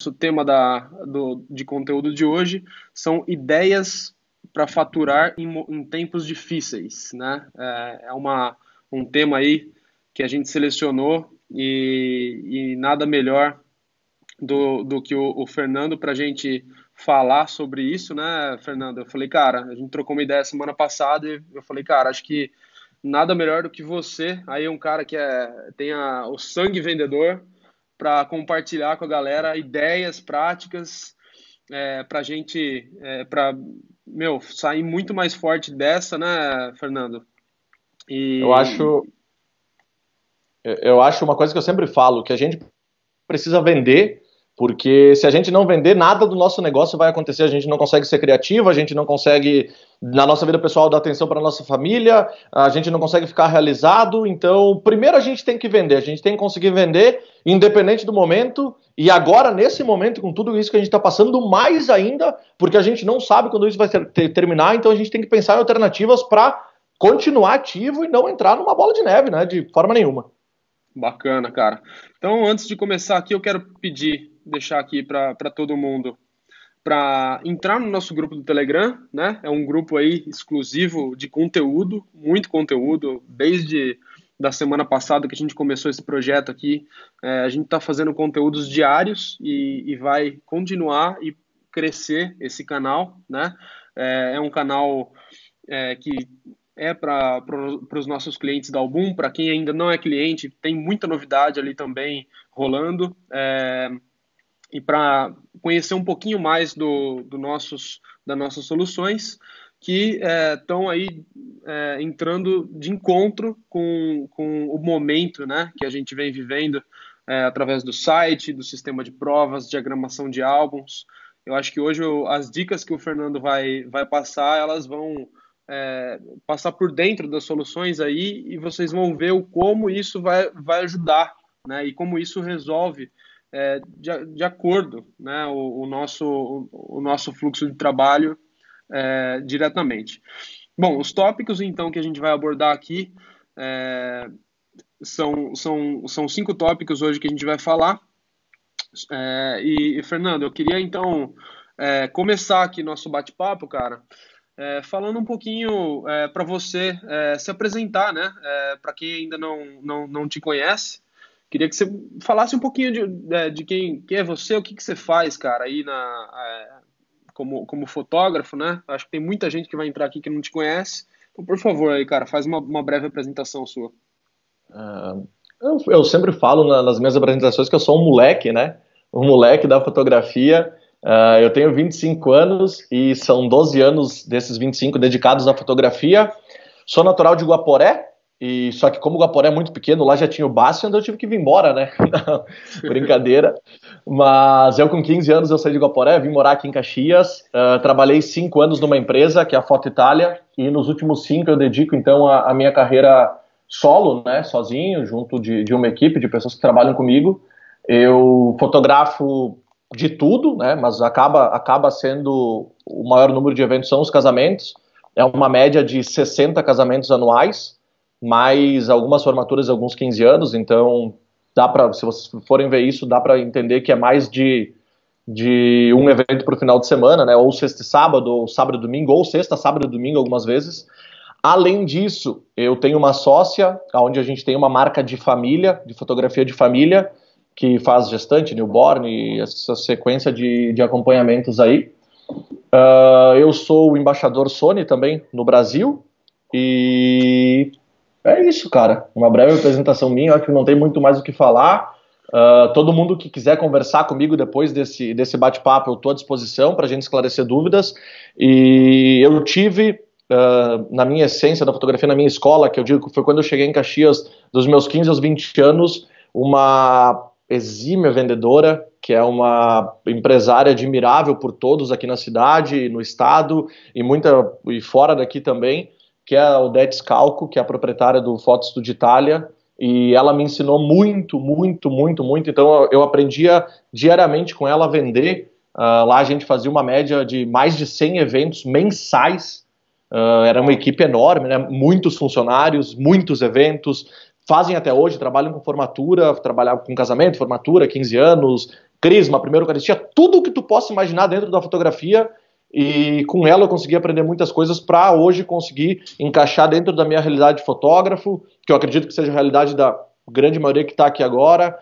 O tema de conteúdo de hoje são ideias para faturar em tempos difíceis, né? Um tema aí que a gente selecionou e nada melhor do que o Fernando para a gente falar sobre isso, né, Fernando? Eu falei, cara, a gente trocou uma ideia semana passada e eu falei, cara, acho que nada melhor do que você, aí um cara que tem o sangue vendedor, para compartilhar com a galera ideias práticas para a gente, sair muito mais forte dessa, né, Fernando? Eu E acho, eu acho uma coisa que eu sempre falo, que a gente precisa vender, porque se a gente não vender, nada do nosso negócio vai acontecer. A gente não consegue ser criativo, a gente não consegue, na nossa vida pessoal, dar atenção para nossa família, a gente não consegue ficar realizado. Então, primeiro a gente tem que vender, a gente tem que conseguir vender, independente do momento. E agora, nesse momento, com tudo isso que a gente está passando, mais ainda, porque a gente não sabe quando isso vai terminar, então a gente tem que pensar em alternativas para continuar ativo e não entrar numa bola de neve, né? De forma nenhuma. bacana, cara. Então, antes de começar aqui, eu quero deixar aqui para todo mundo para entrar no nosso grupo do Telegram, né? É um grupo aí exclusivo de conteúdo, muito conteúdo, desde da semana passada que a gente começou esse projeto aqui. A gente está fazendo conteúdos diários e vai continuar e crescer esse canal, né? É um canal que é para os nossos clientes da Album, para quem ainda não é cliente, tem muita novidade ali também rolando. E para conhecer um pouquinho mais das nossas soluções que estão aí entrando de encontro com o momento, né, que a gente vem vivendo através do site, do sistema de provas, diagramação de álbuns. Eu acho que hoje as dicas que o Fernando vai passar, elas vão passar por dentro das soluções aí e vocês vão ver o como isso vai ajudar, né, e como isso resolve de acordo, né, o nosso fluxo de trabalho diretamente. Bom, os tópicos então que a gente vai abordar aqui é, são 5 tópicos hoje que a gente vai falar. Fernando, eu queria então começar aqui nosso bate-papo, cara, falando um pouquinho para você se apresentar, né? Para quem ainda não te conhece, queria que você falasse um pouquinho de quem é você, o que você faz, cara, aí como fotógrafo, né? Acho que tem muita gente que vai entrar aqui que não te conhece. Então, por favor, aí, cara, faz uma breve apresentação sua. Eu sempre falo nas minhas apresentações que eu sou um moleque, né? Um moleque da fotografia. Eu tenho 25 anos e são 12 anos desses 25 dedicados à fotografia. Sou natural de Guaporé, e só que como o Guaporé é muito pequeno, lá já tinha o Bastian, então eu tive que vir embora, né? Não, brincadeira. Mas eu com 15 anos eu saí de Guaporé, vim morar aqui em Caxias. Trabalhei 5 anos numa empresa, que é a Foto Itália, e nos últimos 5 eu dedico então a minha carreira solo, né, sozinho, junto de uma equipe de pessoas que trabalham comigo. Eu fotografo de tudo, né, mas acaba sendo o maior número de eventos são os casamentos. É uma média de 60 casamentos anuais, mais algumas formaturas, alguns 15 anos, então dá para, se vocês forem ver isso, dá para entender que é mais de um evento por final de semana, né, ou sexta e sábado, ou sábado e domingo, ou sexta, sábado e domingo algumas vezes. Além disso, eu tenho uma sócia, onde a gente tem uma marca de família, de fotografia de família, que faz gestante, newborn e essa sequência de acompanhamentos aí. Eu sou o embaixador Sony também no Brasil. E é isso, cara. Uma breve apresentação minha, acho que não tem muito mais o que falar. Todo mundo que quiser conversar comigo depois desse bate-papo, eu estou à disposição para a gente esclarecer dúvidas. E eu tive na minha essência da fotografia, na minha escola, que eu digo que foi quando eu cheguei em Caxias, dos meus 15 aos 20 anos, uma exímia vendedora, que é uma empresária admirável por todos aqui na cidade, no estado e fora daqui também, que é a Odete Scalco, que é a proprietária do Foto Studio Itália, e ela me ensinou muito, muito, muito, muito. Então eu aprendia diariamente com ela a vender. Lá a gente fazia uma média de mais de 100 eventos mensais. Era uma Uau. equipe enorme, né? Muitos funcionários, muitos eventos, fazem até hoje, trabalham com formatura, trabalham com casamento, formatura, 15 anos, Crisma, primeira Eucaristia, tudo que tu possa imaginar dentro da fotografia, e com ela eu consegui aprender muitas coisas para hoje conseguir encaixar dentro da minha realidade de fotógrafo, que eu acredito que seja a realidade da grande maioria que está aqui agora.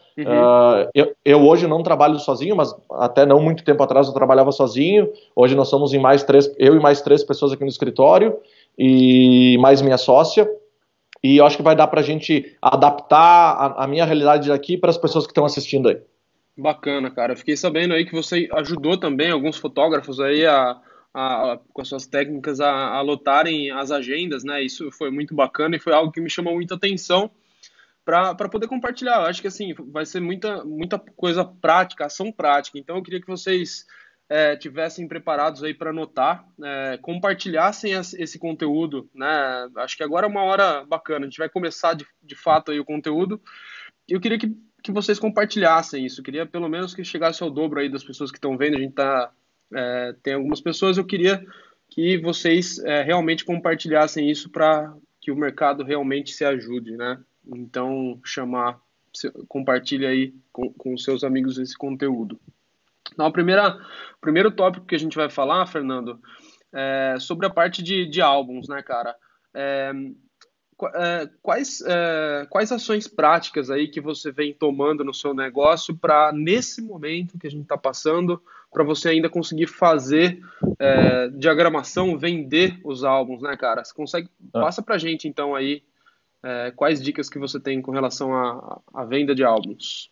Eu hoje não trabalho sozinho, mas até não muito tempo atrás eu trabalhava sozinho. Hoje nós somos eu e mais 3 pessoas aqui no escritório, e mais minha sócia. E eu acho que vai dar para a gente adaptar a minha realidade daqui para as pessoas que estão assistindo aí. Bacana, cara. Eu fiquei sabendo aí que você ajudou também alguns fotógrafos aí com as suas técnicas a lotarem as agendas, né? Isso foi muito bacana e foi algo que me chamou muita atenção para poder compartilhar. Eu acho que assim vai ser muita coisa prática, ação prática. Então eu queria que vocês tivessem preparados aí para anotar, compartilhassem esse conteúdo, né? Acho que agora é uma hora bacana. A gente vai começar de fato aí o conteúdo. Eu queria que vocês compartilhassem isso. Eu queria pelo menos que chegasse ao dobro aí das pessoas que estão vendo. A gente tem algumas pessoas. Eu queria que vocês realmente compartilhassem isso para que o mercado realmente se ajude, né? Então, compartilhe aí com os seus amigos esse conteúdo. Então, o primeiro tópico que a gente vai falar, Fernando, é sobre a parte de álbuns, né, cara? Quais ações práticas aí que você vem tomando no seu negócio para, nesse momento que a gente está passando, para você ainda conseguir fazer diagramação, vender os álbuns, né, cara? Você consegue, passa pra gente então aí quais dicas que você tem com relação à venda de álbuns.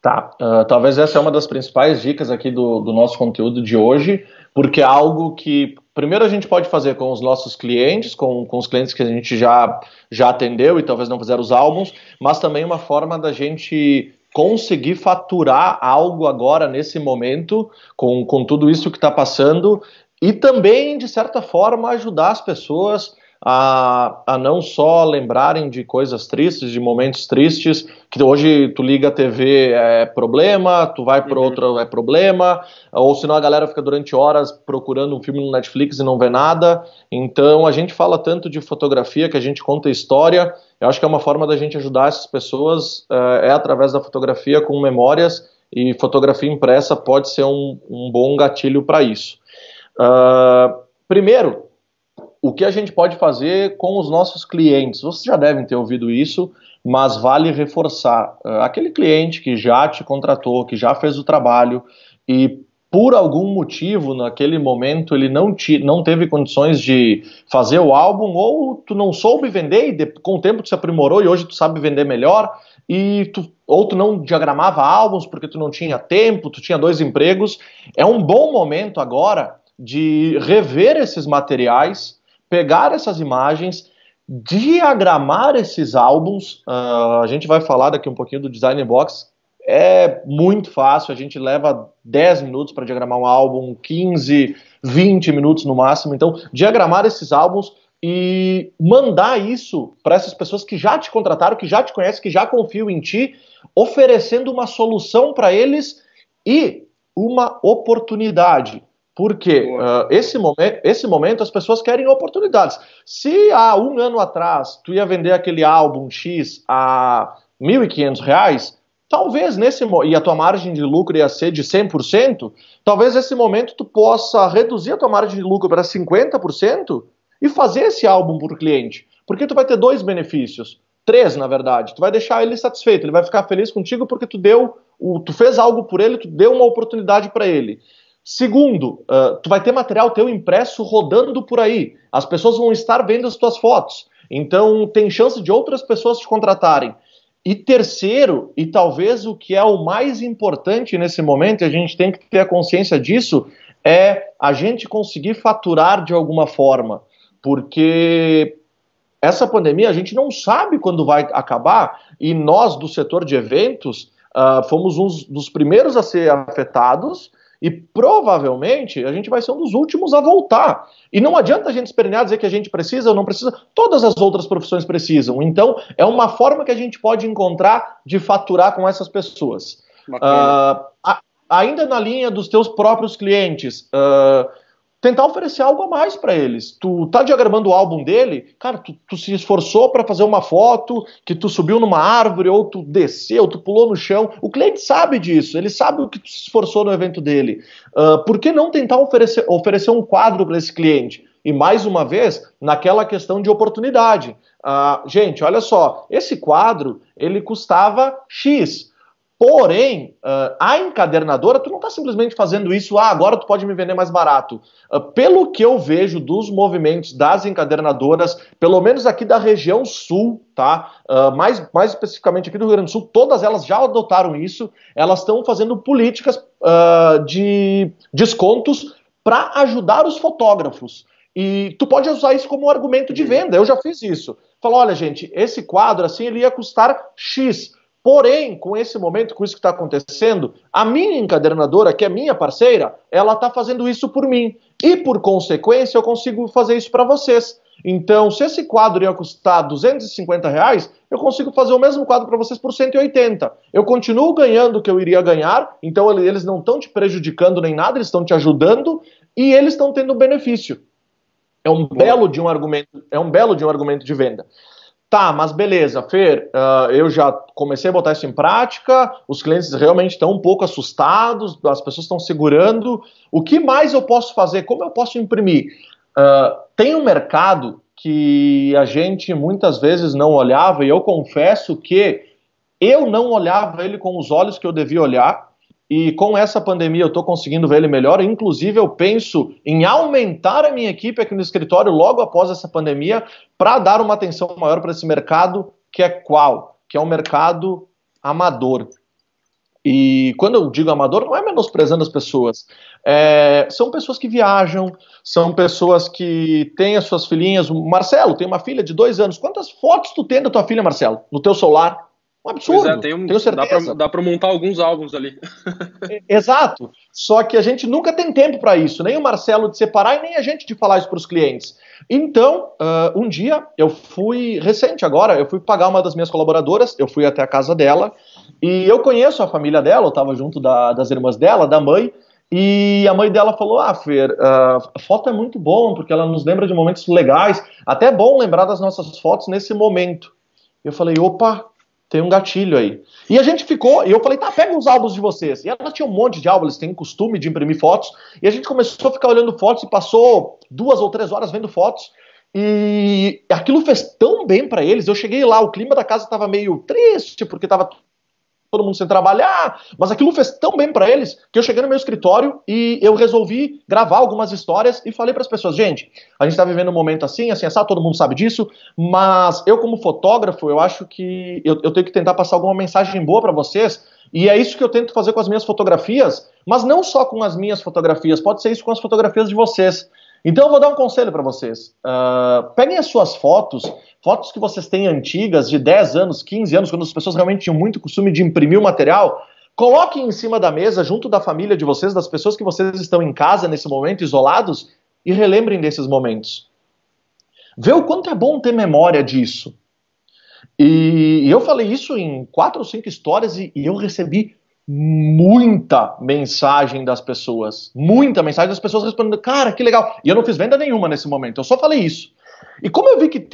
Tá, talvez essa é uma das principais dicas aqui do nosso conteúdo de hoje, porque é algo que, primeiro, a gente pode fazer com os nossos clientes, com os clientes que a gente já atendeu e talvez não fizeram os álbuns, mas também uma forma da gente conseguir faturar algo agora, nesse momento, com tudo isso que está passando, e também, de certa forma, ajudar as pessoas a não só lembrarem de coisas tristes, de momentos tristes, que hoje tu liga a TV é problema, tu vai para outro é problema, ou senão a galera fica durante horas procurando um filme no Netflix e não vê nada. Então a gente fala tanto de fotografia, que a gente conta história. Eu acho que é uma forma da gente ajudar essas pessoas através da fotografia com memórias, e fotografia impressa pode ser um bom gatilho para isso. Primeiro, o que a gente pode fazer com os nossos clientes? Vocês já devem ter ouvido isso, mas vale reforçar. Aquele cliente que já te contratou, que já fez o trabalho e por algum motivo naquele momento ele não teve condições de fazer o álbum, ou tu não soube vender e com o tempo tu se aprimorou e hoje tu sabe vender melhor, ou tu não diagramava álbuns porque tu não tinha tempo, tu tinha 2 empregos. É um bom momento agora de rever esses materiais, pegar essas imagens, diagramar esses álbuns. A gente vai falar daqui um pouquinho do Design Box. É muito fácil, a gente leva 10 minutos para diagramar um álbum, 15, 20 minutos no máximo. Então, diagramar esses álbuns e mandar isso para essas pessoas que já te contrataram, que já te conhecem, que já confiam em ti, oferecendo uma solução para eles e uma oportunidade. Porque esse momento as pessoas querem oportunidades. Se há um ano atrás tu ia vender aquele álbum X a R$1.500, talvez e a tua margem de lucro ia ser de 100%, talvez nesse momento tu possa reduzir a tua margem de lucro para 50% e fazer esse álbum por cliente. Porque tu vai ter 2 benefícios. 3, na verdade. Tu vai deixar ele satisfeito, ele vai ficar feliz contigo porque tu fez algo por ele, tu deu uma oportunidade para ele. Segundo, tu vai ter material teu impresso rodando por aí. As pessoas vão estar vendo as tuas fotos. Então, tem chance de outras pessoas te contratarem. E terceiro, e talvez o que é o mais importante nesse momento, e a gente tem que ter a consciência disso, é a gente conseguir faturar de alguma forma. Porque essa pandemia a gente não sabe quando vai acabar, e nós do setor de eventos fomos uns dos primeiros a ser afetados, e provavelmente a gente vai ser um dos últimos a voltar. E não adianta a gente espernear dizer que a gente precisa ou não precisa, todas as outras profissões precisam. Então, é uma forma que a gente pode encontrar de faturar com essas pessoas. Ainda na linha dos teus próprios clientes, tentar oferecer algo a mais para eles. Tu tá diagramando o álbum dele, cara, tu se esforçou para fazer uma foto, que tu subiu numa árvore, ou tu desceu, tu pulou no chão. O cliente sabe disso, ele sabe o que tu se esforçou no evento dele. Por que não tentar oferecer um quadro para esse cliente? E mais uma vez, naquela questão de oportunidade. Gente, olha só, esse quadro, ele custava X. Porém, a encadernadora, tu não está simplesmente fazendo isso, agora tu pode me vender mais barato. Pelo que eu vejo dos movimentos das encadernadoras, pelo menos aqui da região sul, tá? Mais especificamente aqui do Rio Grande do Sul, todas elas já adotaram isso, elas estão fazendo políticas de descontos para ajudar os fotógrafos. E tu pode usar isso como argumento de venda, eu já fiz isso. Falo, olha gente, esse quadro assim, ele ia custar X. Porém, com esse momento, com isso que está acontecendo, a minha encadernadora, que é minha parceira, ela está fazendo isso por mim. E, por consequência, eu consigo fazer isso para vocês. Então, se esse quadro ia custar R$ 250, eu consigo fazer o mesmo quadro para vocês por 180. Eu continuo ganhando o que eu iria ganhar, então eles não estão te prejudicando nem nada, eles estão te ajudando e eles estão tendo benefício. É um belo de um argumento de venda. Tá, mas beleza, Fer, eu já comecei a botar isso em prática, os clientes realmente estão um pouco assustados, as pessoas estão segurando. O que mais eu posso fazer? Como eu posso imprimir? Tem um mercado que a gente muitas vezes não olhava, e eu confesso que eu não olhava ele com os olhos que eu devia olhar, e com essa pandemia eu estou conseguindo ver ele melhor. Inclusive eu penso em aumentar a minha equipe aqui no escritório logo após essa pandemia para dar uma atenção maior para esse mercado, que é qual? Que é um mercado amador. E quando eu digo amador, não é menosprezando as pessoas. São pessoas que viajam, são pessoas que têm as suas filhinhas. O Marcelo tem uma filha de 2 anos. Quantas fotos tu tem da tua filha, Marcelo, no teu celular? Um absurdo, tenho certeza. Dá pra montar alguns álbuns ali. Exato, só que a gente nunca tem tempo para isso, nem o Marcelo de separar e nem a gente de falar isso para os clientes. Então, um dia, eu fui pagar uma das minhas colaboradoras, eu fui até a casa dela, e eu conheço a família dela, eu estava junto das irmãs dela, da mãe, e a mãe dela falou, Fer, a foto é muito bom, porque ela nos lembra de momentos legais, até é bom lembrar das nossas fotos nesse momento. Eu falei, opa, tem um gatilho aí. E a gente ficou, e eu falei, tá, pega os álbuns de vocês. E ela tinha um monte de álbuns, eles têm costume de imprimir fotos, e a gente começou a ficar olhando fotos e passou 2 ou 3 horas vendo fotos, e aquilo fez tão bem pra eles. Eu cheguei lá, o clima da casa estava meio triste, porque estava todo mundo sem trabalhar, mas aquilo fez tão bem para eles que eu cheguei no meu escritório e eu resolvi gravar algumas histórias e falei para as pessoas, gente, a gente está vivendo um momento assim, assado, todo mundo sabe disso, mas eu como fotógrafo, eu acho que eu tenho que tentar passar alguma mensagem boa para vocês, e é isso que eu tento fazer com as minhas fotografias, mas não só com as minhas fotografias, pode ser isso com as fotografias de vocês. Então eu vou dar um conselho para vocês. Peguem as suas fotos que vocês têm antigas, de 10 anos, 15 anos, quando as pessoas realmente tinham muito costume de imprimir o material, coloquem em cima da mesa, junto da família de vocês, das pessoas que vocês estão em casa nesse momento, isolados, e relembrem desses momentos. Vê o quanto é bom ter memória disso. E eu falei isso em 4 ou 5 histórias e eu recebi muita mensagem das pessoas respondendo, cara, que legal, e eu não fiz venda nenhuma nesse momento, eu só falei isso, e como eu vi que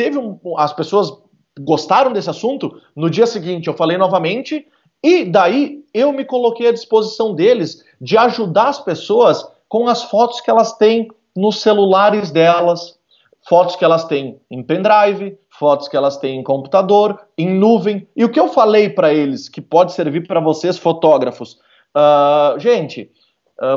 as pessoas gostaram desse assunto, no dia seguinte eu falei novamente, e daí eu me coloquei à disposição deles, de ajudar as pessoas com as fotos que elas têm nos celulares delas, fotos que elas têm em pendrive, fotos que elas têm em computador, em nuvem. E o que eu falei para eles, que pode servir para vocês, fotógrafos, gente,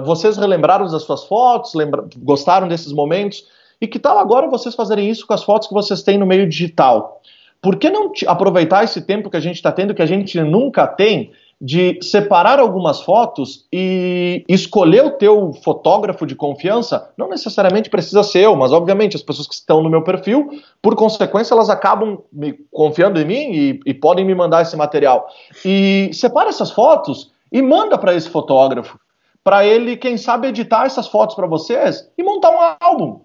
vocês relembraram das suas fotos, gostaram desses momentos, e que tal agora vocês fazerem isso com as fotos que vocês têm no meio digital? Por que não aproveitar esse tempo que a gente está tendo, que a gente nunca tem, de separar algumas fotos e escolher o teu fotógrafo de confiança? Não necessariamente precisa ser eu, mas obviamente as pessoas que estão no meu perfil, por consequência, elas acabam me confiando em mim e podem me mandar esse material. E separa essas fotos e manda para esse fotógrafo, para ele, quem sabe, editar essas fotos para vocês e montar um álbum.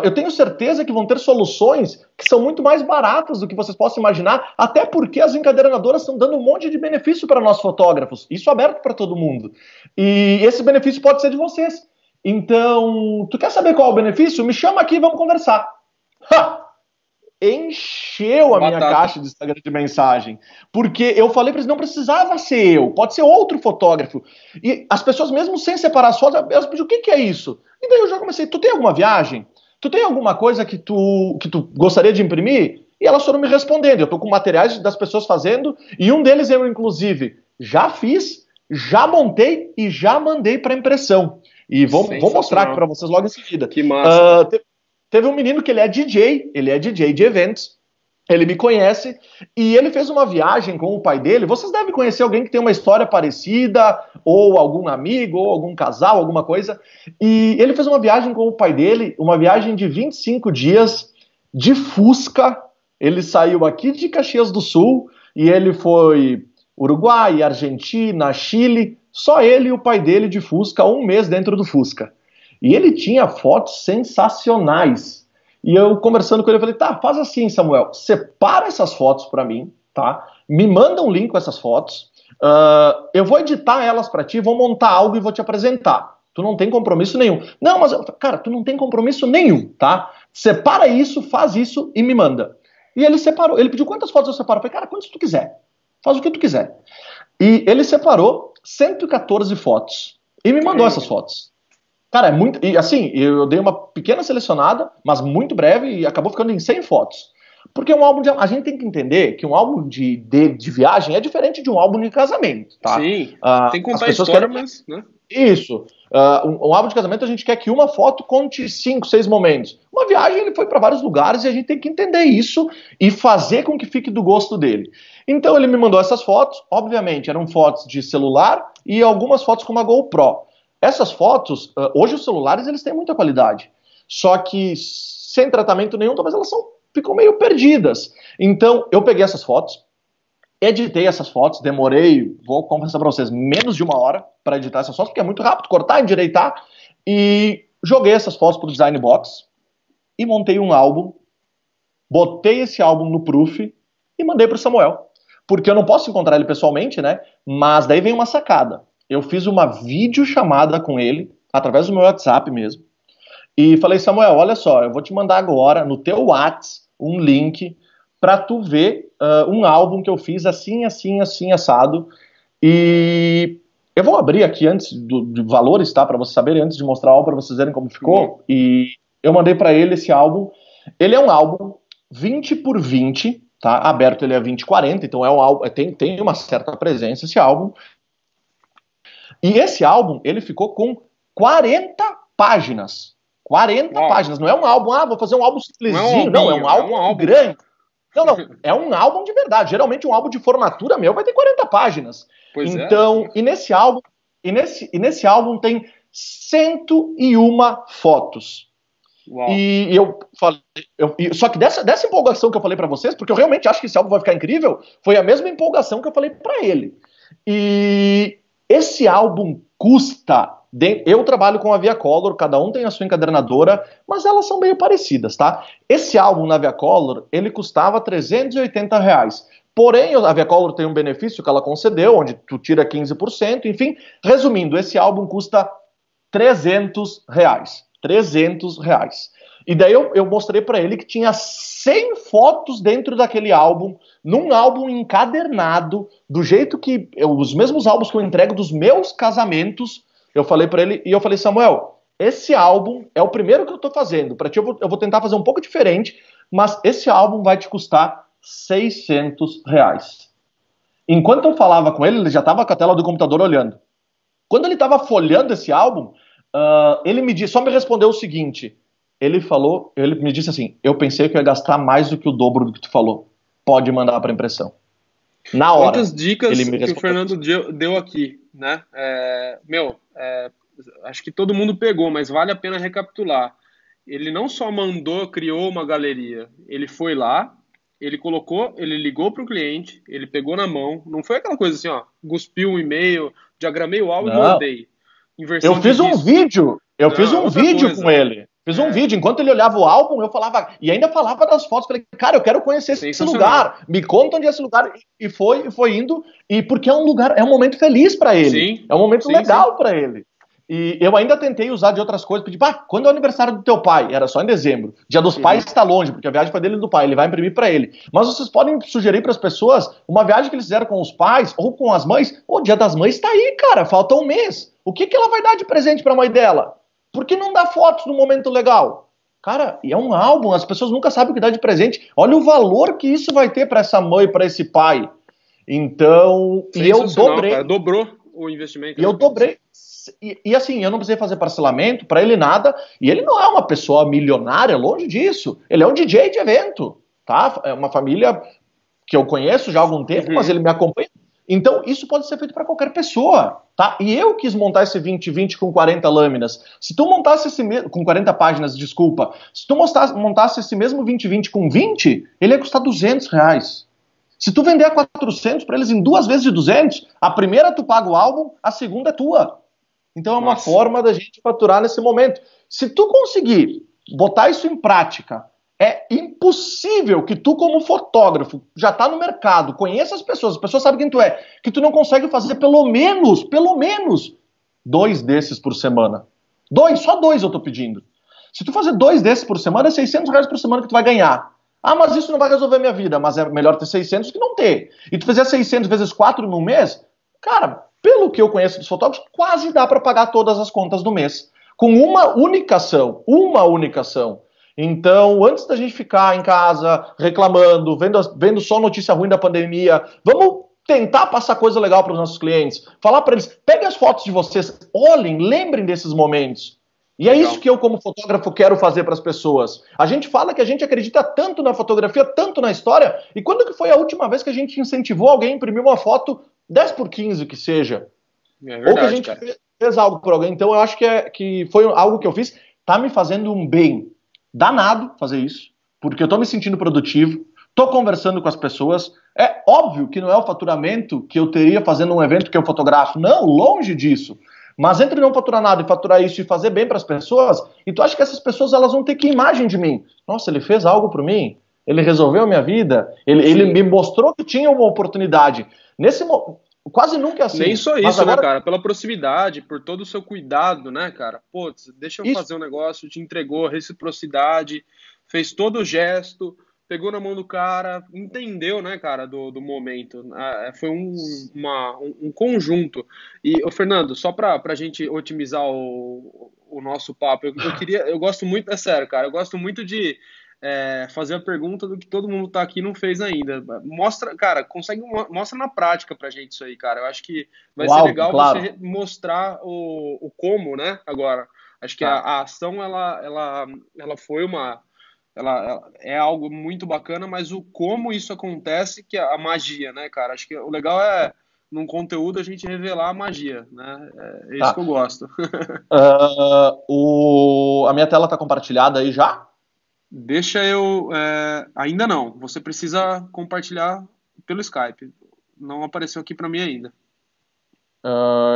Eu tenho certeza que vão ter soluções que são muito mais baratas do que vocês possam imaginar, até porque as encadernadoras estão dando um monte de benefício para nós fotógrafos, isso aberto para todo mundo. E esse benefício pode ser de vocês. Então, tu quer saber qual é o benefício? Me chama aqui e vamos conversar. Ha! Encheu a minha caixa de Instagram de mensagem, porque eu falei para eles, não precisava ser eu, pode ser outro fotógrafo. E as pessoas, mesmo sem separar as fotos, elas pediam, o que é isso? E daí eu já comecei, tu tem alguma viagem? Tu tem alguma coisa que tu gostaria de imprimir? E elas foram me respondendo, eu tô com materiais das pessoas fazendo, e um deles eu, inclusive, já fiz, já montei e já mandei para impressão. E vou mostrar aqui para vocês logo em seguida. Que massa. Teve um menino que ele é DJ de eventos, ele me conhece, e ele fez uma viagem com o pai dele. Vocês devem conhecer alguém que tem uma história parecida, ou algum amigo, ou algum casal, alguma coisa. E ele fez uma viagem com o pai dele, uma viagem de 25 dias, de Fusca. Ele saiu aqui de Caxias do Sul, e ele foi Uruguai, Argentina, Chile, só ele e o pai dele de Fusca, um mês dentro do Fusca. E ele tinha fotos sensacionais. E eu conversando com ele, eu falei, tá, faz assim, Samuel, separa essas fotos para mim, tá? Me manda um link com essas fotos, eu vou editar elas para ti, vou montar algo e vou te apresentar. Tu não tem compromisso nenhum. Não, mas, cara, tu não tem compromisso nenhum, tá? Separa isso, faz isso e me manda. E ele separou, ele pediu quantas fotos eu separo? Eu falei, cara, quantas tu quiser, faz o que tu quiser. E ele separou 114 fotos e me mandou essas fotos. Cara, é muito. E assim, eu dei uma pequena selecionada, mas muito breve, e acabou ficando em 100 fotos. Porque um álbum a gente tem que entender que um álbum de viagem é diferente de um álbum de casamento, tá? Sim, tem que contar a história, querem... mas... Né? Isso. Um álbum de casamento a gente quer que uma foto conte 5, 6 momentos. Uma viagem ele foi para vários lugares e a gente tem que entender isso e fazer com que fique do gosto dele. Então ele me mandou essas fotos, obviamente eram fotos de celular e algumas fotos com uma GoPro. Essas fotos, hoje os celulares eles têm muita qualidade, só que sem tratamento nenhum, talvez elas ficam meio perdidas. Então eu peguei essas fotos, editei essas fotos, demorei, vou confessar para vocês, menos de 1 hora para editar essas fotos, porque é muito rápido, cortar, endireitar, e joguei essas fotos para o Design Box e montei um álbum, botei esse álbum no Proof e mandei para o Samuel, porque eu não posso encontrar ele pessoalmente, né? Mas daí vem uma sacada. Eu fiz uma videochamada com ele, através do meu WhatsApp mesmo, e falei, Samuel, olha só, eu vou te mandar agora no teu WhatsApp um link para tu ver um álbum que eu fiz assim, assim, assim, assado. E eu vou abrir aqui antes de valores, tá? Para vocês saberem, antes de mostrar o álbum, para vocês verem como ficou. E eu mandei para ele esse álbum. Ele é um álbum 20 por 20, tá? Aberto ele é 20/40, então é um álbum, tem uma certa presença esse álbum. E esse álbum, ele ficou com 40 páginas. 40 páginas. Não é um álbum, vou fazer um álbum simplesinho. Não, é um álbum grande. Não, é um álbum de verdade. Geralmente um álbum de formatura meu vai ter 40 páginas. Pois então, e nesse álbum tem 101 fotos. Uau. E eu falei, só que dessa empolgação que eu falei pra vocês, porque eu realmente acho que esse álbum vai ficar incrível, foi a mesma empolgação que eu falei pra ele. E esse álbum custa... Eu trabalho com a Via Color, cada um tem a sua encadernadora, mas elas são meio parecidas, tá? Esse álbum na Via Color, ele custava R$380. Porém, a Via Color tem um benefício que ela concedeu, onde tu tira 15%, enfim. Resumindo, esse álbum custa R$300. R$300. E daí eu mostrei pra ele que tinha 100 fotos dentro daquele álbum, num álbum encadernado, do jeito que... os mesmos álbuns que eu entrego dos meus casamentos. Eu falei pra ele, e eu falei, Samuel, esse álbum é o primeiro que eu tô fazendo. Pra ti eu vou tentar fazer um pouco diferente, mas esse álbum vai te custar R$600. Enquanto eu falava com ele já tava com a tela do computador olhando. Quando ele tava folhando esse álbum, ele só me respondeu o seguinte, ele me disse assim, eu pensei que eu ia gastar mais do que o dobro do que tu falou. Pode mandar pra impressão. Na hora. Quantas dicas que o Fernando deu aqui, né? Acho que todo mundo pegou, mas vale a pena recapitular. Ele não só criou uma galeria, ele foi lá, ele ligou para o cliente, ele pegou na mão, não foi aquela coisa assim, cuspiu um e-mail, diagramei o álbum e mandei. Eu fiz um vídeo com ele. Fiz um vídeo, enquanto ele olhava o álbum, eu falava, e ainda falava das fotos, falei, cara, eu quero conhecer esse lugar, me conta onde é esse lugar, e foi indo, e porque é um momento feliz para ele, é um momento legal para ele. E eu ainda tentei usar de outras coisas, pedir, quando é o aniversário do teu pai? Era só em dezembro. Dia dos pais está longe, porque a viagem foi dele e do pai, ele vai imprimir para ele. Mas vocês podem sugerir para as pessoas uma viagem que eles fizeram com os pais ou com as mães. O Dia das Mães está aí, cara, falta um mês. O que, que ela vai dar de presente para a mãe dela? Por que não dá fotos no momento legal? Cara, e é um álbum, as pessoas nunca sabem o que dá de presente. Olha o valor que isso vai ter para essa mãe, para esse pai. Então, e eu dobrei. Cara, dobrou o investimento. E eu dobrei. E assim, eu não precisei fazer parcelamento para ele nada. E ele não é uma pessoa milionária, longe disso. Ele é um DJ de evento, tá? É uma família que eu conheço já há algum tempo, mas ele me acompanha. Então, isso pode ser feito para qualquer pessoa, tá? E eu quis montar esse 2020 com 40 lâminas. Se tu montasse esse mesmo... Com 40 páginas, desculpa. Se tu montasse esse mesmo 2020 com 20, ele ia custar R$200. Se tu vender a 400 para eles em 2 vezes de 200, a primeira tu paga o álbum, a segunda é tua. Então é uma forma da gente faturar nesse momento. Se tu conseguir botar isso em prática, é impossível que tu, como fotógrafo, já tá no mercado, conheça as pessoas sabem quem tu é, que tu não consegue fazer pelo menos, 2 desses por semana. Só 2 eu tô pedindo. Se tu fazer 2 desses por semana, é R$600 por semana que tu vai ganhar. Ah, mas isso não vai resolver minha vida, mas é melhor ter 600 que não ter. E tu fizer 600 vezes 4 num mês, cara, pelo que eu conheço dos fotógrafos, quase dá para pagar todas as contas do mês. Com uma única ação. Então, antes da gente ficar em casa reclamando, vendo só notícia ruim da pandemia, vamos tentar passar coisa legal para os nossos clientes. Falar para eles, peguem as fotos de vocês, olhem, lembrem desses momentos. E é isso que eu, como fotógrafo, quero fazer para as pessoas. A gente fala que a gente acredita tanto na fotografia, tanto na história, e quando que foi a última vez que a gente incentivou alguém a imprimir uma foto 10x15 que seja? É verdade, ou que a gente fez algo por alguém. Então eu acho que foi algo que eu fiz, tá me fazendo um bem danado fazer isso, porque eu tô me sentindo produtivo, tô conversando com as pessoas. É óbvio que não é o faturamento que eu teria fazendo um evento que eu fotografo, não, longe disso. Mas entre não faturar nada e faturar isso e fazer bem para as pessoas, e tu acha que essas pessoas elas vão ter que imagem de mim? Nossa, ele fez algo por mim? Ele resolveu a minha vida? Ele me mostrou que tinha uma oportunidade. Quase nunca é assim. Nem só isso, agora... né, cara? Pela proximidade, por todo o seu cuidado, né, cara? Pô, deixa eu fazer um negócio, te entregou, reciprocidade, fez todo o gesto, pegou na mão do cara, entendeu, né, cara, do momento. Foi um conjunto. E, ô, Fernando, só pra gente otimizar o nosso papo, eu gosto muito, é sério, cara, eu gosto muito de fazer a pergunta do que todo mundo tá aqui e não fez ainda. Mostra, cara, mostra na prática pra gente isso aí, cara. Eu acho que vai ser legal você mostrar o como, né, agora. Acho que a ação, ela foi ela é algo muito bacana, mas o como isso acontece, que é a magia, né, cara? Acho que o legal é, num conteúdo, a gente revelar a magia, né? É isso que eu gosto. A minha tela tá compartilhada aí já? Deixa eu... ainda não. Você precisa compartilhar pelo Skype. Não apareceu aqui para mim ainda.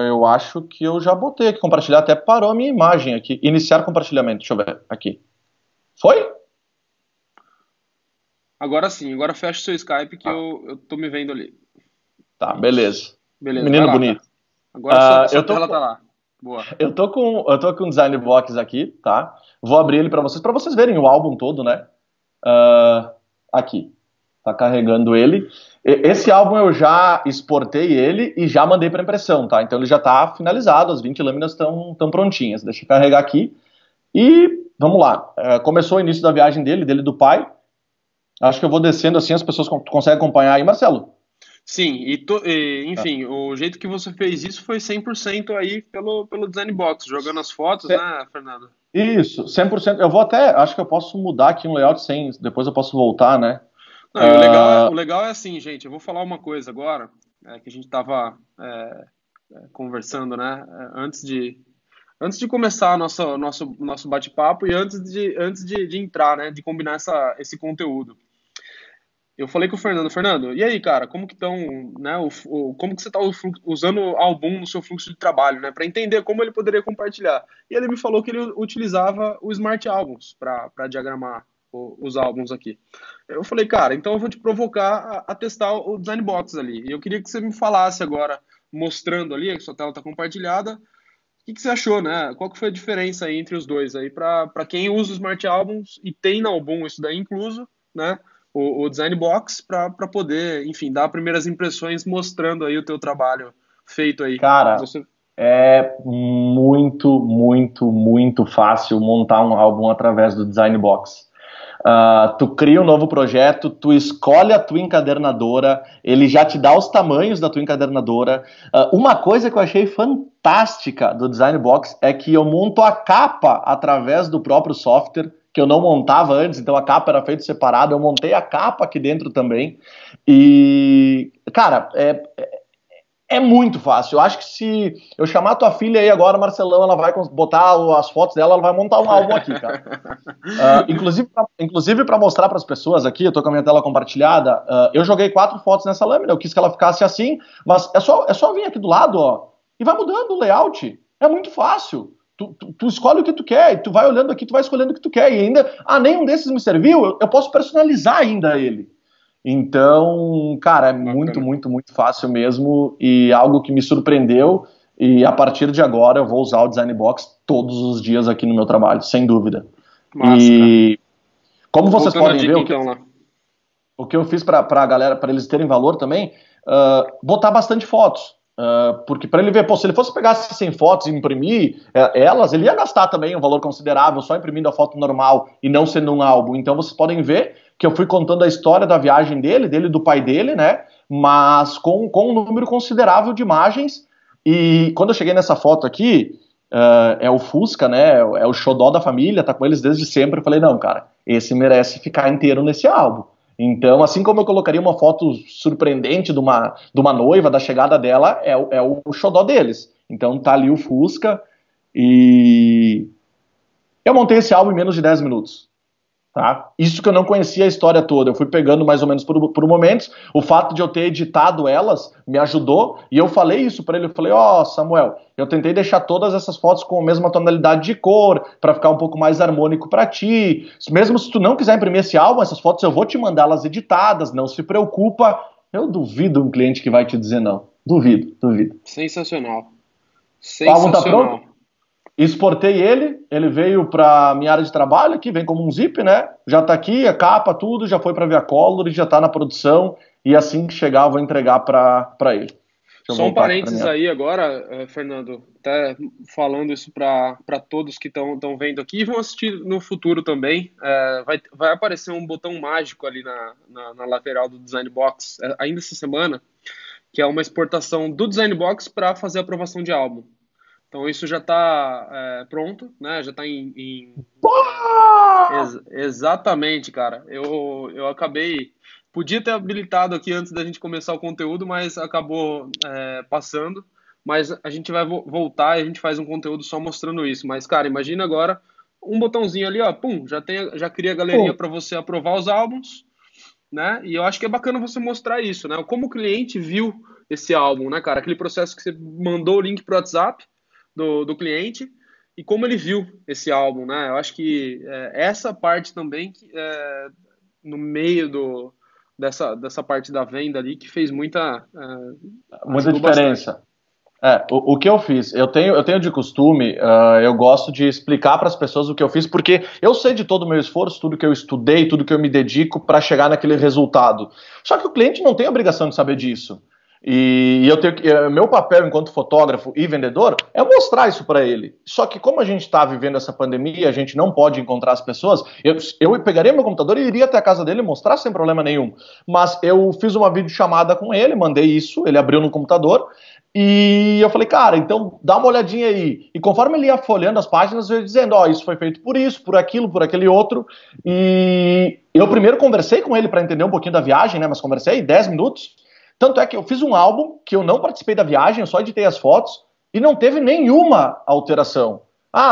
Eu acho que eu já botei aqui compartilhar, até parou a minha imagem aqui. Iniciar compartilhamento, deixa eu ver aqui. Foi? Agora sim, agora fecha o seu Skype que eu tô me vendo ali. Tá, beleza. Menino lá, bonito. Cara. Agora sua tela tá lá. Boa. Eu tô com o Design Box aqui, tá? Vou abrir ele para vocês verem o álbum todo, né? Aqui. Tá carregando ele. Esse álbum eu já exportei ele e já mandei para impressão, tá? Então ele já tá finalizado, as 20 lâminas estão prontinhas. Deixa eu carregar aqui. E vamos lá. Começou o início da viagem dele do pai. Acho que eu vou descendo assim, as pessoas conseguem acompanhar aí, Marcelo? Sim, enfim, o jeito que você fez isso foi 100% aí pelo Design Box, jogando as fotos, né, Fernando? Isso, 100%. Eu vou acho que eu posso mudar aqui um layout sem, depois eu posso voltar, né? Não, o legal é assim, gente, eu vou falar uma coisa agora, que a gente estava conversando, né, antes de começar nosso bate-papo e antes de entrar, né, de combinar esse conteúdo. Eu falei com o Fernando, e aí, cara, como que estão, né, como que você está usando o álbum no seu fluxo de trabalho, né, para entender como ele poderia compartilhar. E ele me falou que ele utilizava o Smart Albums para diagramar os álbuns aqui. Eu falei, cara, então eu vou te provocar a testar o Design Box ali. E eu queria que você me falasse agora, mostrando ali, que sua tela está compartilhada, que você achou, né? Qual que foi a diferença aí entre os dois aí para quem usa o Smart Albums e tem na Album isso daí incluso, né? O Design Box para poder, enfim, dar primeiras impressões mostrando aí o teu trabalho feito aí. Cara, Você é muito, muito, muito fácil montar um álbum através do Design Box. Tu cria um novo projeto, tu escolhe a tua encadernadora, ele já te dá os tamanhos da tua encadernadora. Uma coisa que eu achei fantástica do Design Box é que eu monto a capa através do próprio software, que eu não montava antes, então a capa era feita separada, eu montei a capa aqui dentro também. E, cara, é muito fácil. Eu acho que se eu chamar tua filha aí agora, Marcelão, ela vai botar as fotos dela, ela vai montar um álbum aqui, cara. Inclusive para mostrar para as pessoas aqui, eu tô com a minha tela compartilhada, eu joguei 4 fotos nessa lâmina, eu quis que ela ficasse assim, mas é só vir aqui do lado, ó, e vai mudando o layout. É muito fácil. Tu escolhe o que tu quer, e tu vai olhando aqui, tu vai escolhendo o que tu quer, e ainda, nenhum desses me serviu, eu posso personalizar ainda ele. Então, cara, é muito, bacana. muito, muito fácil mesmo, e algo que me surpreendeu, e a partir de agora eu vou usar o Design Box todos os dias aqui no meu trabalho, sem dúvida. Massa, cara. E como vocês Voltando à podem ver, dica então lá. o que eu fiz para a galera, para eles terem valor também, botar bastante fotos. Porque para ele ver, pô, se ele fosse pegar 100 fotos e imprimir elas, ele ia gastar também um valor considerável só imprimindo a foto normal e não sendo um álbum. Então vocês podem ver que eu fui contando a história da viagem dele e do pai dele, né? Mas com um número considerável de imagens. E quando eu cheguei nessa foto aqui, é o Fusca, né? É o xodó da família, tá com eles desde sempre. Eu falei, não, cara, esse merece ficar inteiro nesse álbum. Então, assim como eu colocaria uma foto surpreendente de uma noiva, da chegada dela, é o xodó deles. Então tá ali o Fusca e eu montei esse álbum em menos de 10 minutos. Tá? Isso que eu não conhecia a história toda, eu fui pegando mais ou menos por momentos. O fato de eu ter editado elas me ajudou, e eu falei isso para ele, eu falei, Samuel, eu tentei deixar todas essas fotos com a mesma tonalidade de cor, para ficar um pouco mais harmônico para ti, mesmo se tu não quiser imprimir esse álbum, essas fotos eu vou te mandar elas editadas, não se preocupa. Eu duvido um cliente que vai te dizer não, duvido. Sensacional. O álbum tá pronto? Sensacional. Exportei ele veio para minha área de trabalho aqui, vem como um zip, né? Já tá aqui, a capa, tudo, já foi para Via Color e já tá na produção. E assim que chegar, eu vou entregar para ele. Deixa eu Só um voltar aqui para parênteses minha. aí agora, Fernando, até falando isso para todos que estão vendo aqui e vão assistir no futuro também. Vai aparecer um botão mágico ali na lateral do Design Box, ainda essa semana, que é uma exportação do Design Box para fazer a aprovação de álbum. Então isso já está pronto, né? Já está exatamente, cara. Eu acabei. Podia ter habilitado aqui antes da gente começar o conteúdo, mas acabou passando. Mas a gente vai voltar e a gente faz um conteúdo só mostrando isso. Mas, cara, imagina agora um botãozinho ali, ó, pum, já cria a galeria Pô, para você aprovar os álbuns, né? E eu acho que é bacana você mostrar isso, né? Como o cliente viu esse álbum, né, cara? Aquele processo que você mandou o link pro WhatsApp do cliente e como ele viu esse álbum, né? Eu acho que essa parte também, no meio dessa parte da venda ali, que fez muita ajudou bastante. diferença. O que eu fiz? Eu tenho de costume, eu gosto de explicar para as pessoas o que eu fiz, porque eu sei de todo o meu esforço, tudo que eu estudei, tudo que eu me dedico para chegar naquele resultado. Só que o cliente não tem a obrigação de saber disso. E meu papel enquanto fotógrafo e vendedor é mostrar isso para ele. Só que como a gente está vivendo essa pandemia, a gente não pode encontrar as pessoas, eu pegaria meu computador e iria até a casa dele mostrar sem problema nenhum. Mas eu fiz uma videochamada com ele, mandei isso, ele abriu no computador, e eu falei, cara, então dá uma olhadinha aí. E conforme ele ia folhando as páginas, eu ia dizendo, isso foi feito por isso, por aquilo, por aquele outro. E eu primeiro conversei com ele para entender um pouquinho da viagem, né? Mas conversei 10 minutos. Tanto é que eu fiz um álbum que eu não participei da viagem, eu só editei as fotos e não teve nenhuma alteração.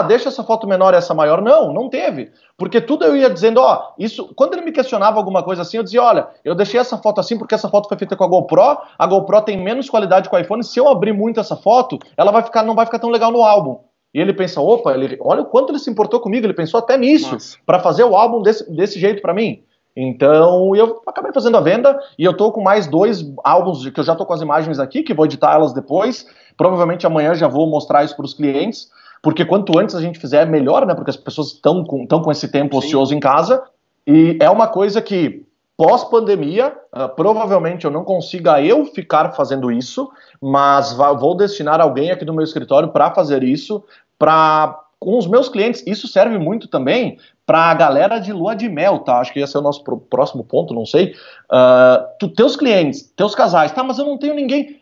Deixa essa foto menor e essa maior. Não teve. Porque tudo eu ia dizendo, isso. Quando ele me questionava alguma coisa assim, eu dizia, olha, eu deixei essa foto assim porque essa foto foi feita com a GoPro tem menos qualidade com o iPhone, se eu abrir muito essa foto, ela não vai ficar tão legal no álbum. E ele pensa, olha o quanto ele se importou comigo, ele pensou até nisso, Massa. para fazer o álbum desse jeito para mim. Então, eu acabei fazendo a venda e eu tô com mais 2 álbuns que eu já tô com as imagens aqui, que vou editar elas depois, Provavelmente amanhã já vou mostrar isso para os clientes, porque quanto antes a gente fizer, melhor, né? Porque as pessoas estão com esse tempo ocioso em casa. E é uma coisa que, pós-pandemia, provavelmente eu não consiga eu ficar fazendo isso, mas vou destinar alguém aqui do meu escritório para fazer isso, com os meus clientes. Isso serve muito também para a galera de lua de mel, tá? Acho que esse é o nosso próximo ponto, não sei. Teus clientes, teus casais, tá? Mas eu não tenho ninguém.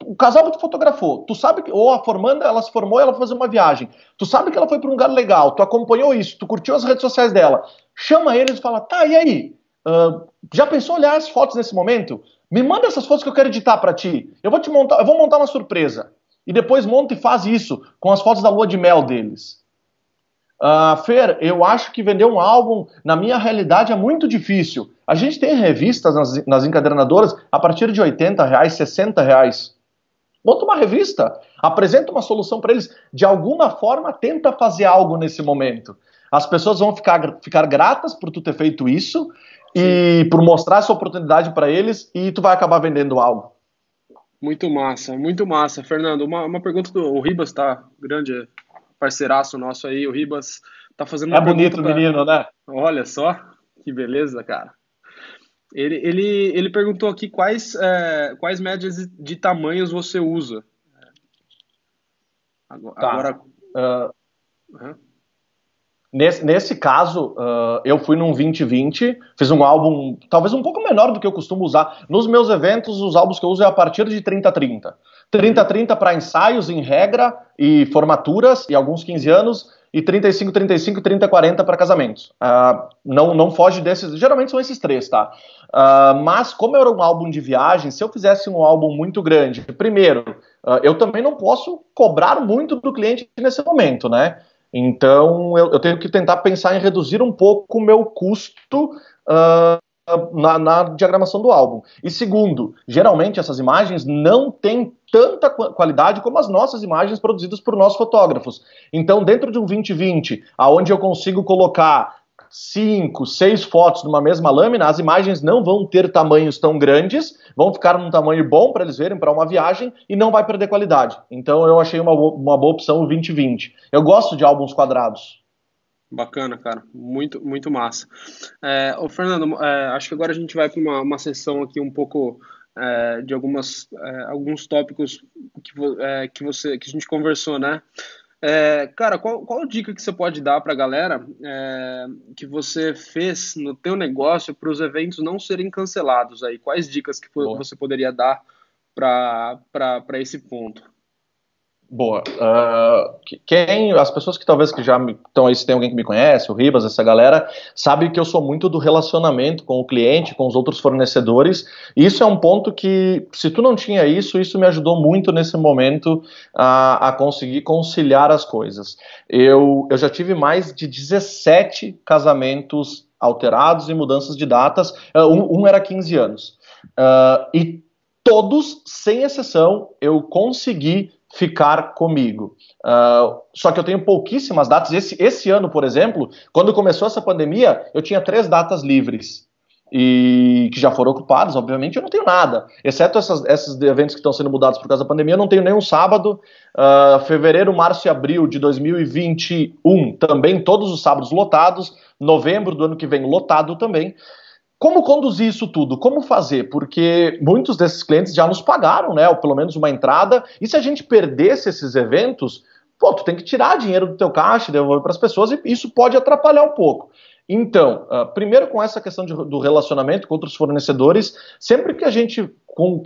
O casal que tu fotografou, tu sabe que, ou a formanda, ela se formou e ela foi fazer uma viagem. Tu sabe que ela foi para um lugar legal, tu acompanhou isso, tu curtiu as redes sociais dela. Chama eles e fala, tá, e aí? Já pensou olhar as fotos nesse momento? Me manda essas fotos que eu quero editar para ti. Eu vou montar uma surpresa. E depois monta e faz isso com as fotos da lua de mel deles. Fer, eu acho que vender um álbum, na minha realidade, é muito difícil. A gente tem revistas nas encadernadoras a partir de R$80, R$60. Monta uma revista, apresenta uma solução para eles. De alguma forma, tenta fazer algo nesse momento. As pessoas vão ficar gratas por tu ter feito isso e por mostrar essa oportunidade para eles, e tu vai acabar vendendo algo. Muito massa. Fernando, uma pergunta o Ribas, tá? Grande parceiraço nosso aí, o Ribas tá fazendo uma pergunta. É bonito o menino, né? Olha só, que beleza, cara. Ele perguntou aqui quais médias de tamanhos você usa. Agora... Uhum. Nesse caso, eu fui num 2020, fiz um álbum talvez um pouco menor do que eu costumo usar. Nos meus eventos, os álbuns que eu uso é a partir de 30-30. 30-30 para ensaios, em regra, e formaturas, e alguns 15 anos, e 35-35 e 30-40 para casamentos. Não foge desses, geralmente são esses três, tá? Mas como era um álbum de viagem, se eu fizesse um álbum muito grande, primeiro, eu também não posso cobrar muito do cliente nesse momento, né? Então, eu tenho que tentar pensar em reduzir um pouco o meu custo na diagramação do álbum. E segundo, geralmente essas imagens não têm tanta qualidade como as nossas imagens produzidas por nossos fotógrafos. Então, dentro de um 2020, onde eu consigo colocar 5, 6 fotos numa mesma lâmina, as imagens não vão ter tamanhos tão grandes, vão ficar num tamanho bom para eles verem para uma viagem e não vai perder qualidade. Então eu achei uma boa opção o 2020. Eu gosto de álbuns quadrados. Bacana, cara. Muito massa. Fernando, acho que agora a gente vai para uma sessão aqui um pouco de alguns tópicos que a gente conversou, né? Cara, qual dica que você pode dar para a galera que você fez no teu negócio para os eventos não serem cancelados aí? Quais dicas que você poderia dar para esse ponto? Boa. As pessoas que talvez que já estão aí, se tem alguém que me conhece, o Ribas, essa galera, sabe que eu sou muito do relacionamento com o cliente, com os outros fornecedores, e isso é um ponto que, se tu não tinha isso me ajudou muito nesse momento a conseguir conciliar as coisas. Eu já tive mais de 17 casamentos alterados e mudanças de datas, um era 15 anos, e todos, sem exceção, eu consegui ficar comigo. Só que eu tenho pouquíssimas datas. Esse ano, por exemplo, quando começou essa pandemia, eu tinha 3 datas livres. E que já foram ocupadas, obviamente, eu não tenho nada. Exceto esses eventos que estão sendo mudados por causa da pandemia, eu não tenho nenhum sábado. Fevereiro, março e abril de 2021, também todos os sábados lotados. Novembro do ano que vem, lotado também. Como conduzir isso tudo? Como fazer? Porque muitos desses clientes já nos pagaram, né? Ou pelo menos uma entrada. E se a gente perdesse esses eventos, tu tem que tirar dinheiro do teu caixa, devolver para as pessoas, e isso pode atrapalhar um pouco. Então, primeiro com essa questão do relacionamento com outros fornecedores, sempre que um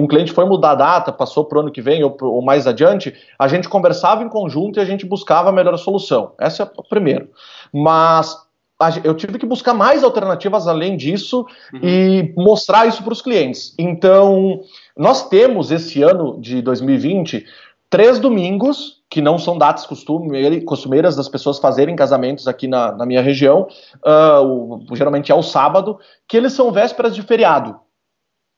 cliente foi mudar a data, passou para o ano que vem ou mais adiante, a gente conversava em conjunto e a gente buscava a melhor solução. Essa é a primeira. Mas eu tive que buscar mais alternativas além disso e mostrar isso para os clientes. Então, nós temos esse ano de 2020 3 domingos, que não são datas costumeiras das pessoas fazerem casamentos aqui na minha região, geralmente é o sábado, que eles são vésperas de feriado.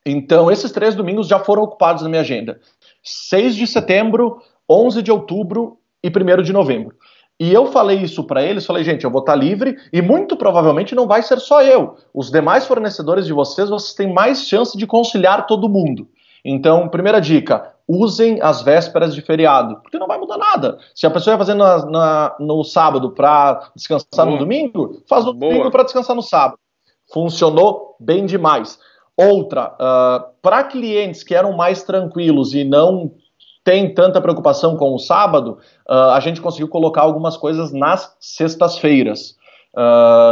Então, esses 3 domingos já foram ocupados na minha agenda. 6 de setembro, 11 de outubro e 1º de novembro. E eu falei isso para eles, gente, eu vou estar livre e muito provavelmente não vai ser só eu. Os demais fornecedores de vocês têm mais chance de conciliar todo mundo. Então, primeira dica, usem as vésperas de feriado, porque não vai mudar nada. Se a pessoa ia fazer no sábado para descansar no Boa. domingo, faz no Boa. domingo para descansar no sábado. Funcionou bem demais. Outra, para clientes que eram mais tranquilos e não tem tanta preocupação com o sábado, a gente conseguiu colocar algumas coisas nas sextas-feiras.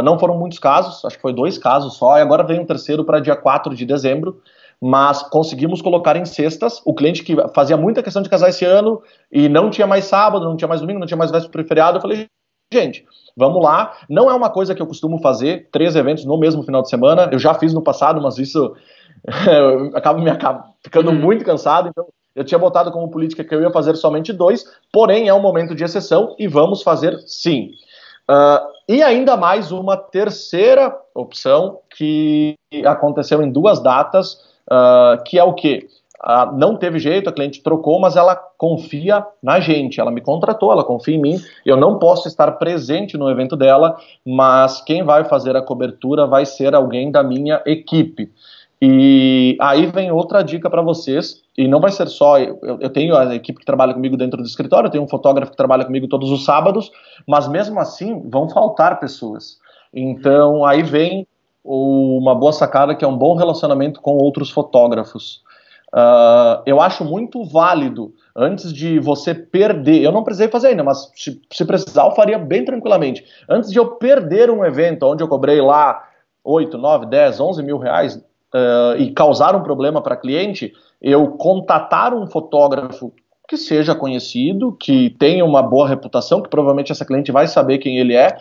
Não foram muitos casos, acho que foi 2 casos só, e agora vem um terceiro para dia 4 de dezembro, mas conseguimos colocar em sextas. O cliente que fazia muita questão de casar esse ano e não tinha mais sábado, não tinha mais domingo, não tinha mais véspera de feriado, eu falei, gente, vamos lá. Não é uma coisa que eu costumo fazer, 3 eventos no mesmo final de semana, eu já fiz no passado, mas isso eu acabo ficando muito cansado, então eu tinha botado como política que eu ia fazer somente 2, porém é um momento de exceção e vamos fazer sim. E ainda mais uma terceira opção que aconteceu em 2 datas, que é o quê? Não teve jeito, a cliente trocou, mas ela confia na gente, ela me contratou, ela confia em mim, eu não posso estar presente no evento dela, mas quem vai fazer a cobertura vai ser alguém da minha equipe. E aí vem outra dica para vocês, e não vai ser só, eu tenho a equipe que trabalha comigo dentro do escritório, eu tenho um fotógrafo que trabalha comigo todos os sábados, mas mesmo assim vão faltar pessoas. Então aí vem uma boa sacada, que é um bom relacionamento com outros fotógrafos. Eu acho muito válido, antes de você perder, eu não precisei fazer ainda, mas se precisar eu faria bem tranquilamente, antes de eu perder um evento onde eu cobrei lá 8, 9, 10, 11 mil reais, e causar um problema para cliente, eu contatar um fotógrafo que seja conhecido, que tenha uma boa reputação, que provavelmente essa cliente vai saber quem ele é,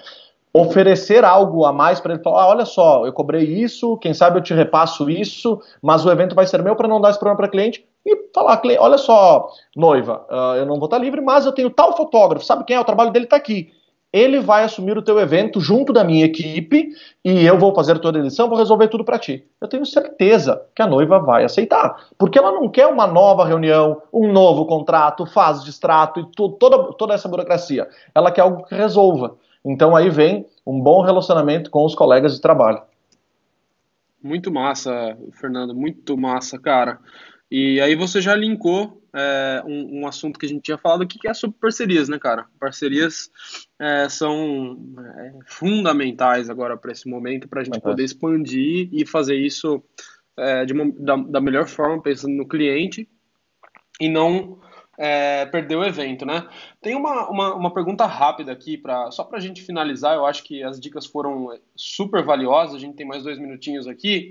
oferecer algo a mais para ele, falar, olha só, eu cobrei isso, quem sabe eu te repasso isso, mas o evento vai ser meu, para não dar esse problema para cliente, e falar, olha só, noiva, eu não vou estar livre, mas eu tenho tal fotógrafo, sabe quem é? O trabalho dele está aqui. Ele vai assumir o teu evento junto da minha equipe e eu vou fazer toda a edição, vou resolver tudo para ti. Eu tenho certeza que a noiva vai aceitar, porque ela não quer uma nova reunião, um novo contrato, fase de extrato e toda essa burocracia. Ela quer algo que resolva. Então aí vem um bom relacionamento com os colegas de trabalho. Muito massa, Fernando, muito massa, cara. E aí você já linkou um assunto que a gente tinha falado aqui, que é sobre parcerias, né, cara? Parcerias são fundamentais agora para esse momento, para a gente poder expandir e fazer isso da melhor forma, pensando no cliente e não perder o evento, né? Tem uma pergunta rápida aqui, só para a gente finalizar. Eu acho que as dicas foram super valiosas, a gente tem mais 2 minutinhos aqui.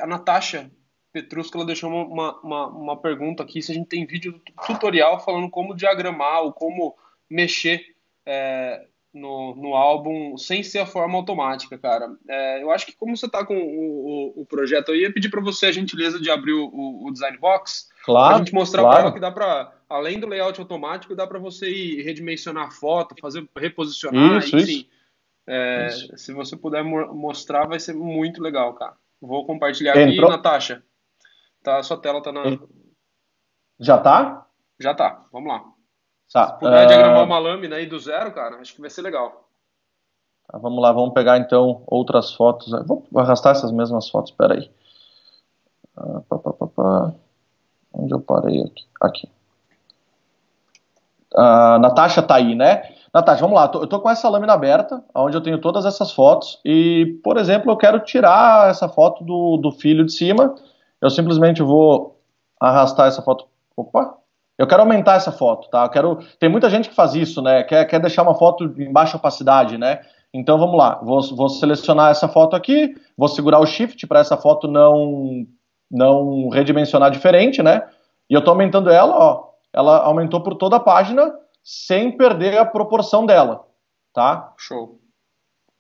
A Natasha Petrusca, ela deixou uma pergunta aqui, se a gente tem vídeo tutorial falando como diagramar ou como mexer no álbum sem ser a forma automática, cara. Eu acho que como você está com o projeto, eu ia pedir para você a gentileza de abrir o Design Box, Claro, para a gente mostrar para claro. ela que dá para, além do layout automático, dá para você ir redimensionar a foto, reposicionar, enfim. Isso. Se você puder mostrar, vai ser muito legal, cara. Vou compartilhar aqui, Natasha. Tá, sua tela tá na... Já tá? Já tá, vamos lá. Tá. Se puder diagramar uma lâmina aí do zero, cara, acho que vai ser legal. Tá, vamos lá, vamos pegar então outras fotos. Vou arrastar essas mesmas fotos, peraí. Onde eu parei aqui? Aqui. Natasha tá aí, né? Natasha, vamos lá, eu tô com essa lâmina aberta, onde eu tenho todas essas fotos, e, por exemplo, eu quero tirar essa foto do filho de cima. Eu simplesmente vou arrastar essa foto. Opa! Eu quero aumentar essa foto, tá? Tem muita gente que faz isso, né? Quer deixar uma foto em baixa opacidade, né? Então vamos lá. Vou selecionar essa foto aqui, vou segurar o Shift para essa foto não redimensionar diferente, né? E eu tô aumentando ela, ó. Ela aumentou por toda a página sem perder a proporção dela, tá? Show.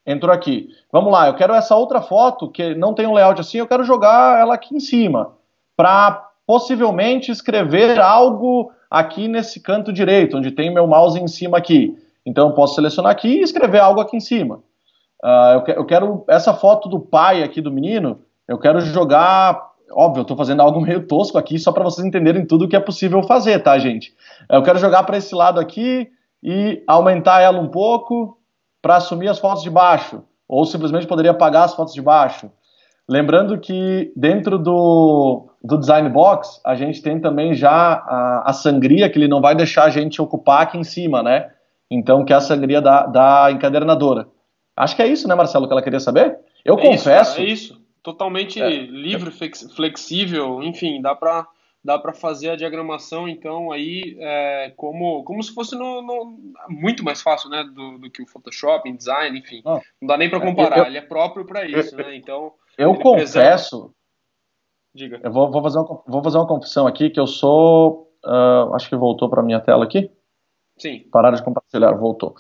Entrou aqui. Vamos lá, eu quero essa outra foto que não tem um layout assim, eu quero jogar ela aqui em cima, para possivelmente escrever algo aqui nesse canto direito, onde tem meu mouse em cima aqui. Então eu posso selecionar aqui e escrever algo aqui em cima. Eu quero essa foto do pai aqui do menino, eu quero jogar... Óbvio, eu estou fazendo algo meio tosco aqui, só para vocês entenderem tudo o que é possível fazer, tá, gente? Eu quero jogar para esse lado aqui e aumentar ela um pouco para assumir as fotos de baixo, ou simplesmente poderia apagar as fotos de baixo. Lembrando que dentro do do Design Box, a gente tem também já a sangria, que ele não vai deixar a gente ocupar aqui em cima, né? Então, que é a sangria da encadernadora. Acho que é isso, né, Marcelo, que ela queria saber? Eu É isso, cara, é confesso. isso. Totalmente É, livre, flexível, enfim, dá para fazer a diagramação, então, aí, como se fosse muito mais fácil, né, do que o Photoshop, InDesign, enfim. não, Não dá nem para é, comparar, ele é próprio para isso, eu, né, então, eu ele preserva. confesso, Diga. vou fazer uma confissão aqui, que eu sou. Acho que voltou para minha tela aqui. Sim, Parar de compartilhar, voltou.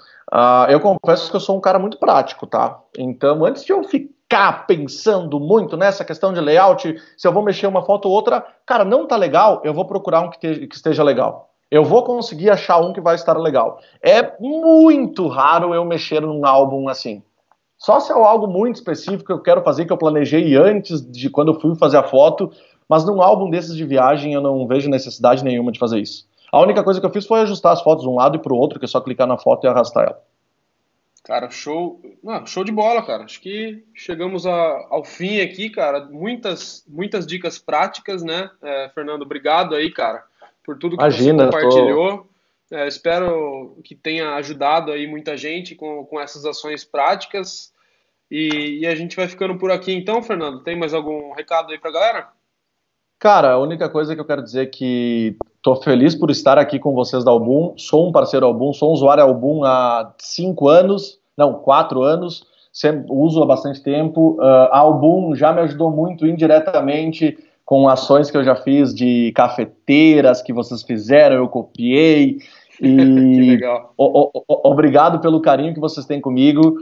Eu confesso que eu sou um cara muito prático, tá? Então, antes de eu ficar pensando muito nessa questão de layout, se eu vou mexer uma foto ou outra, cara, não tá legal, eu vou procurar um que esteja legal. Eu vou conseguir achar um que vai estar legal. É muito raro eu mexer num álbum assim. Só se é algo muito específico que eu quero fazer, que eu planejei antes de quando eu fui fazer a foto, mas num álbum desses de viagem eu não vejo necessidade nenhuma de fazer isso. A única coisa que eu fiz foi ajustar as fotos de um lado e para o outro, que é só clicar na foto e arrastar ela. cara, show, não, show de bola, cara. Acho que chegamos ao fim aqui, cara. Muitas dicas práticas, né? Fernando, obrigado aí, cara, por tudo que você Imagina, eu tô. compartilhou. Espero que tenha ajudado aí muita gente com essas ações práticas. E a gente vai ficando por aqui então, Fernando. Tem mais algum recado aí pra galera? Cara, a única coisa que eu quero dizer é que tô feliz por estar aqui com vocês da Album. Sou um parceiro Album, sou um usuário Album há 5 anos, não, 4 anos. Sempre, uso há bastante tempo. A Album já me ajudou muito indiretamente com ações que eu já fiz de cafeteiras que vocês fizeram, eu copiei. Que E legal. obrigado pelo carinho que vocês têm comigo.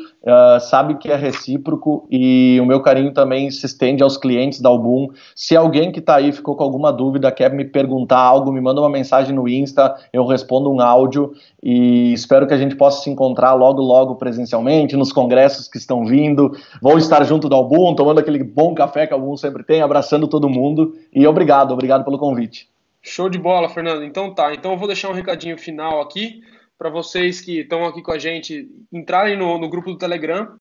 Sabe que é recíproco e o meu carinho também se estende aos clientes da Album. Se alguém que está aí ficou com alguma dúvida, quer me perguntar algo, me manda uma mensagem no Insta, eu respondo um áudio e espero que a gente possa se encontrar logo, logo presencialmente, nos congressos que estão vindo. Vou estar junto da Album, tomando aquele bom café que a Album sempre tem, abraçando todo mundo. E obrigado pelo convite. Show de bola, Fernando. Então tá. Então eu vou deixar um recadinho final aqui para vocês que estão aqui com a gente entrarem no grupo do Telegram.